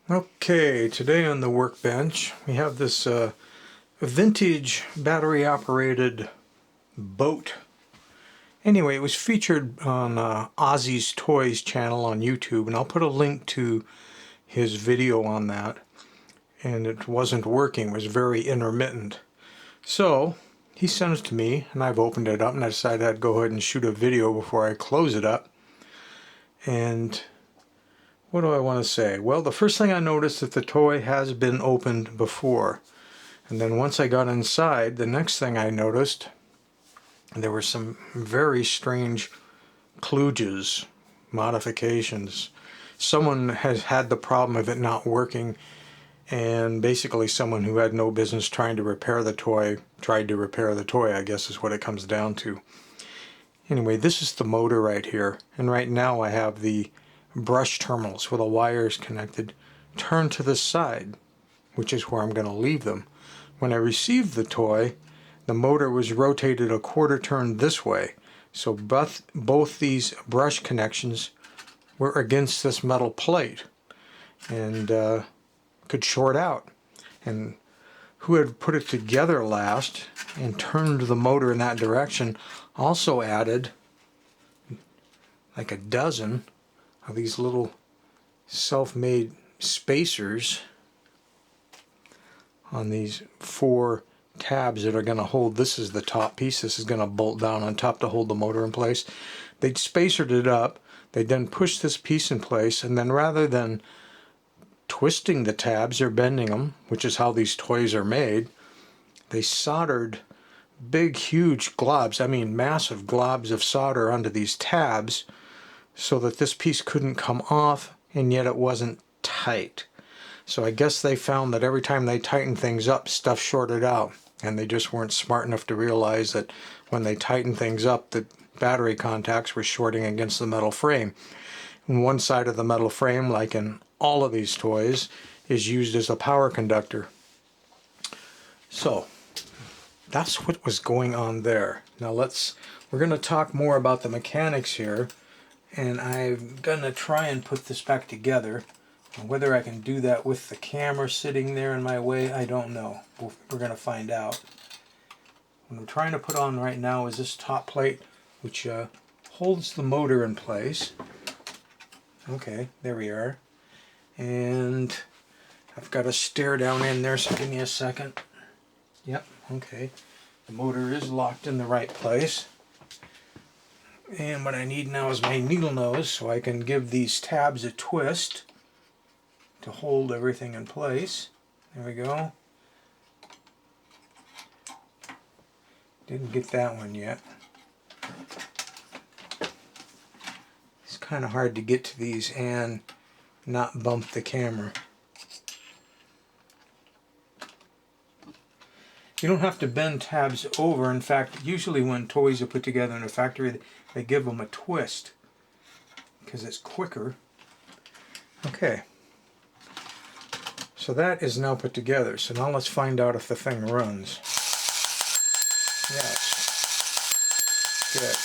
Okay, today on the workbench we have this vintage battery operated boat. Anyway, it was featured on Ozzies Toys channel on YouTube, and I'll put a link to his video on that. And it wasn't working, it was very intermittent. So he sent it to me, and I've opened it up, and I decided I'd go ahead and shoot a video before I close it up. And what do I want to say? Well, the first thing I noticed that the toy has been opened before. And then once I got inside, the next thing I noticed, there were some very strange kludges, modifications. Someone has had the problem of it not working, and basically someone who had no business trying to repair the toy tried to repair the toy, I guess is what it comes down to. Anyway, this is the motor right here, and right now I have the brush terminals where the wires connected turned to the side, which is where I'm going to leave them. When I received the toy, the motor was rotated a quarter turn this way, so both these brush connections were against this metal plate and could short out. And who had put it together last and turned the motor in that direction also added like a dozen of these little self-made spacers on these 4 tabs that are going to hold. This is the top piece. This is going to bolt down on top to hold the motor in place. They spacered it up. They then pushed this piece in place, and then rather than twisting the tabs or bending them, which is how these toys are made, they soldered big, huge globs, I mean massive globs of solder onto these tabs so that this piece couldn't come off, and yet it wasn't tight. So I guess they found that every time they tightened things up, stuff shorted out, and they just weren't smart enough to realize that when they tightened things up, the battery contacts were shorting against the metal frame. And one side of the metal frame, like in all of these toys, is used as a power conductor. So that's what was going on there. Now we're going to talk more about the mechanics here, and I'm going to try and put this back together. And whether I can do that with the camera sitting there in my way, I don't know. We're going to find out. What I'm trying to put on right now is this top plate, which holds the motor in place. Okay, there we are. And I've got a stair down in there, so give me a second. Yep, okay. The motor is locked in the right place. And what I need now is my needle nose so I can give these tabs a twist to hold everything in place. There we go. Didn't get that one yet. It's kind of hard to get to these and not bump the camera. You don't have to bend tabs over. In fact, usually when toys are put together in a factory, they give them a twist because it's quicker. Okay. So that is now put together. So now let's find out if the thing runs. Yes. Good.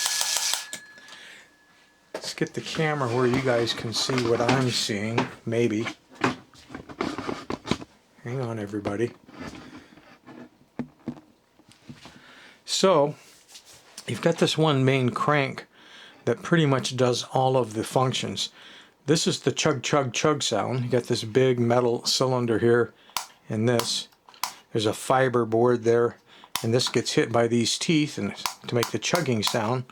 Let's get the camera where you guys can see what I'm seeing, maybe. Hang on, everybody. So, you've got this one main crank that pretty much does all of the functions. This is the chug chug chug sound. You got this big metal cylinder here, and this. There's a fiber board there, and this gets hit by these teeth and to make the chugging sound.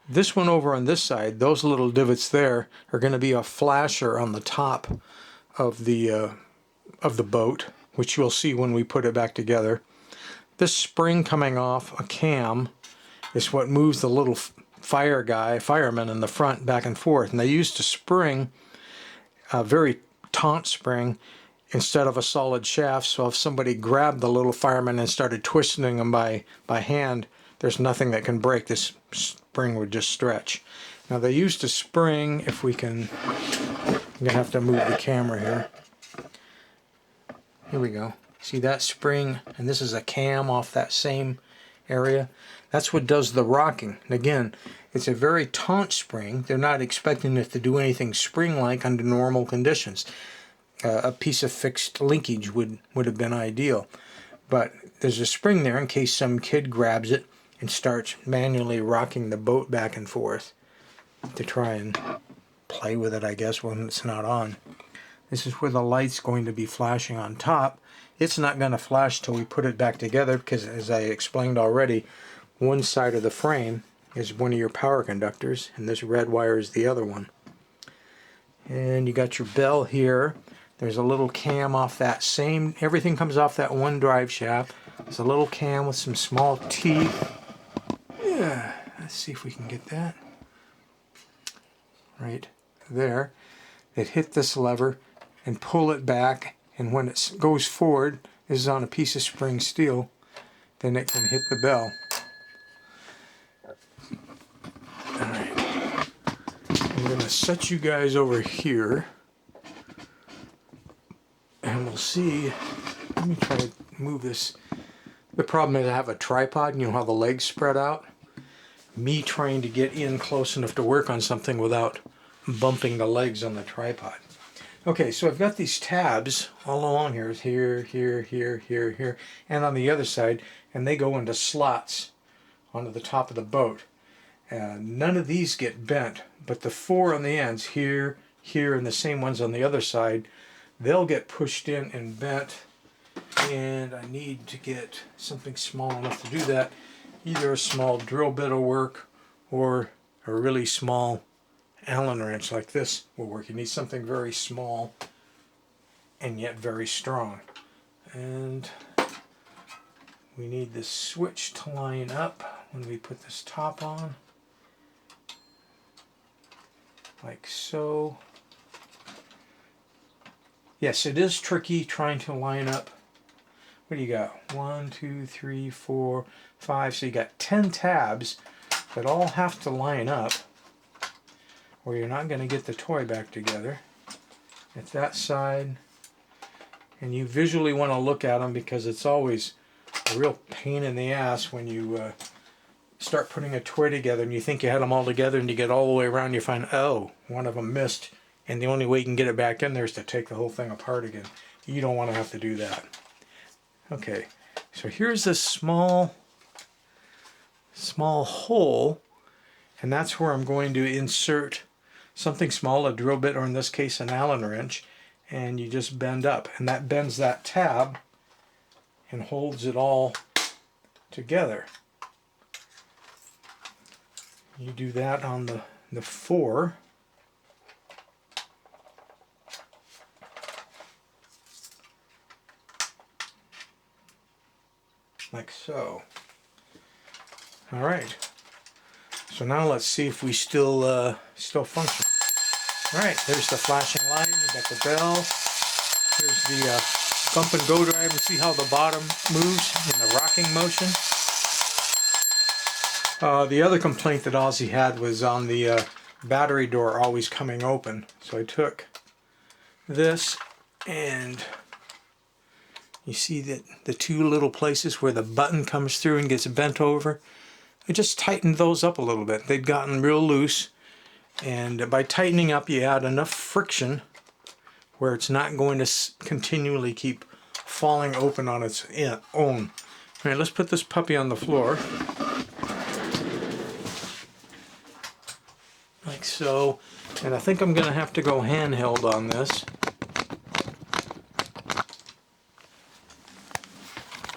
This one over on this side, those little divots there, are going to be a flasher on the top of the boat, which you'll see when we put it back together. This spring coming off a cam is what moves the little fireman in the front back and forth. And they used a spring, a very taut spring, instead of a solid shaft. So if somebody grabbed the little fireman and started twisting him by hand, there's nothing that can break. This spring would just stretch. Now they used a spring, if we can, I'm going to have to move the camera here. Here we go. See that spring? And this is a cam off that same area. That's what does the rocking. And again, it's a very taut spring. They're not expecting it to do anything spring-like under normal conditions. a piece of fixed linkage would have been ideal. But there's a spring there in case some kid grabs it and starts manually rocking the boat back and forth to try and play with it, I guess, when it's not on. This is where the light's going to be flashing on top. It's not going to flash till we put it back together because, as I explained already, one side of the frame is one of your power conductors and this red wire is the other one. And you got your bell here. There's a little cam off that same, everything comes off that one drive shaft. There's a little cam with some small teeth. Yeah, let's see if we can get that. Right there. It hit this lever and pull it back, and when it goes forward, this is on a piece of spring steel, then it can hit the bell. Alright. I'm going to set you guys over here. And we'll see. Let me try to move this. The problem is I have a tripod, and you know how the legs spread out? Me trying to get in close enough to work on something without bumping the legs on the tripod. Okay, so I've got these tabs all along here. Here, here, here, here, here, and on the other side, and they go into slots onto the top of the boat. None of these get bent, but the four on the ends, here, here, and the same ones on the other side, they'll get pushed in and bent, and I need to get something small enough to do that. Either a small drill bit will work, or a really small Allen wrench like this will work. You need something very small and yet very strong. And we need this switch to line up when we put this top on, like so. Yes, it is tricky trying to line up. What do you got? 1, 2, 3, 4, 5. So you got 10 tabs that all have to line up, or you're not going to get the toy back together. At that side, and you visually want to look at them because it's always a real pain in the ass when you start putting a toy together and you think you had them all together and you get all the way around and you find, oh, one of them missed, and the only way you can get it back in there is to take the whole thing apart again. You don't want to have to do that. Okay, so here's this small hole, and that's where I'm going to insert something small, a drill bit, or in this case an Allen wrench, and you just bend up, and that bends that tab and holds it all together. You do that on the 4. Like so. Alright. So now let's see if we still function. Alright, there's the flashing light, we got the bell. Here's the bump and go drive, and see how the bottom moves in the rocking motion. The other complaint that Ozzie had was on the battery door always coming open. So I took this, and you see that the two little places where the button comes through and gets bent over, I just tightened those up a little bit. They'd gotten real loose, and by tightening up you add enough friction where it's not going to continually keep falling open on its own. Alright, let's put this puppy on the floor. Like so. And I think I'm going to have to go handheld on this,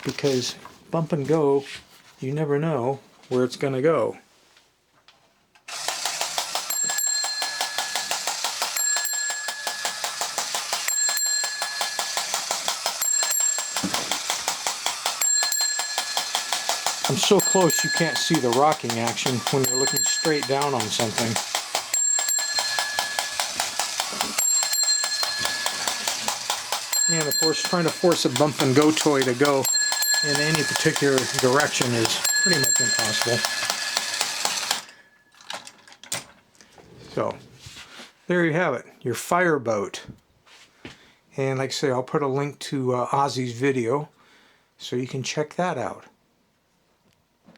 because bump and go, you never know where it's going to go. I'm so close you can't see the rocking action when you're looking straight down on something. And of course, trying to force a bump and go toy to go in any particular direction is pretty much impossible. So, there you have it, your fireboat. And like I say, I'll put a link to Ozzie's video so you can check that out.